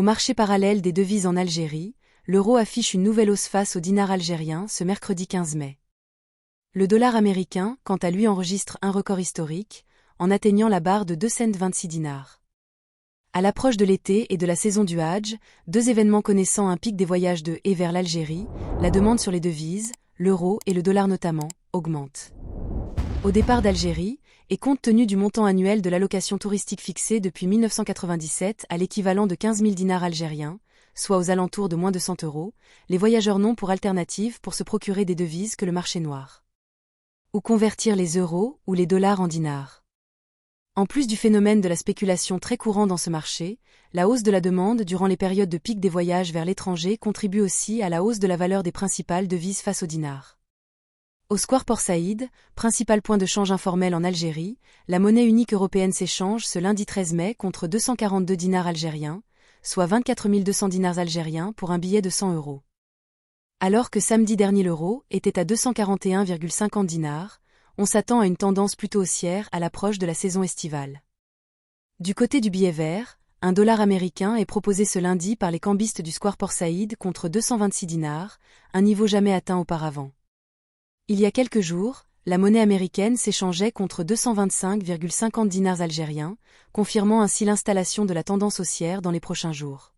marché parallèle des devises en Algérie, l'euro affiche une nouvelle hausse face au dinar algérien ce mercredi 15 mai. Le dollar américain, quant à lui, enregistre un record historique, en atteignant la barre de 2,26 dinars. À l'approche de l'été et de la saison du Hadj, deux événements connaissant un pic des voyages de et vers l'Algérie, la demande sur les devises, l'euro et le dollar notamment, augmente. Au départ d'Algérie, et compte tenu du montant annuel de l'allocation touristique fixé depuis 1997 à l'équivalent de 15 000 dinars algériens, soit aux alentours de moins de 100 €, les voyageurs n'ont pour alternative pour se procurer des devises que le marché noir. Ou convertir les euros ou les dollars en dinars. En plus du phénomène de la spéculation très courant dans ce marché, la hausse de la demande durant les périodes de pic des voyages vers l'étranger contribue aussi à la hausse de la valeur des principales devises face au dinar. Au Square Port Saïd, principal point de change informel en Algérie, la monnaie unique européenne s'échange ce lundi 13 mai contre 242 dinars algériens, soit 24 200 dinars algériens pour un billet de 100 €. Alors que samedi dernier l'euro était à 241,50 dinars, on s'attend à une tendance plutôt haussière à l'approche de la saison estivale. Du côté du billet vert, un dollar américain est proposé ce lundi par les cambistes du Square Port Saïd contre 226 dinars, un niveau jamais atteint auparavant. Il y a quelques jours, la monnaie américaine s'échangeait contre 225,50 dinars algériens, confirmant ainsi l'installation de la tendance haussière dans les prochains jours.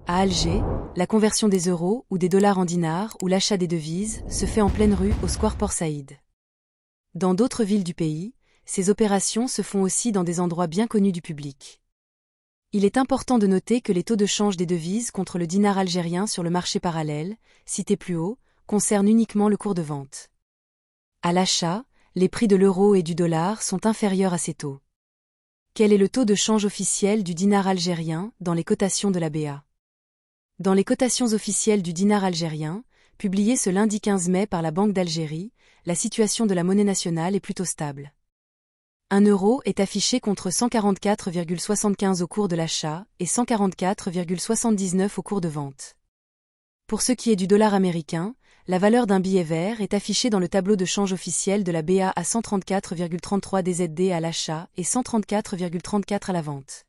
À Alger, la conversion des euros ou des dollars en dinars ou l'achat des devises se fait en pleine rue au Square Port Saïd. Dans d'autres villes du pays, ces opérations se font aussi dans des endroits bien connus du public. Il est important de noter que les taux de change des devises contre le dinar algérien sur le marché parallèle, cité plus haut, concernent uniquement le cours de vente. À l'achat, les prix de l'euro et du dollar sont inférieurs à ces taux. Quel est le taux de change officiel du dinar algérien dans les cotations de la BA? Dans les cotations officielles du dinar algérien, publiées ce lundi 15 mai par la Banque d'Algérie, la situation de la monnaie nationale est plutôt stable. 1 euro est affiché contre 144,75 au cours de l'achat et 144,79 au cours de vente. Pour ce qui est du dollar américain, la valeur d'un billet vert est affichée dans le tableau de change officiel de la BA à 134,33 DZD à l'achat et 134,34 à la vente.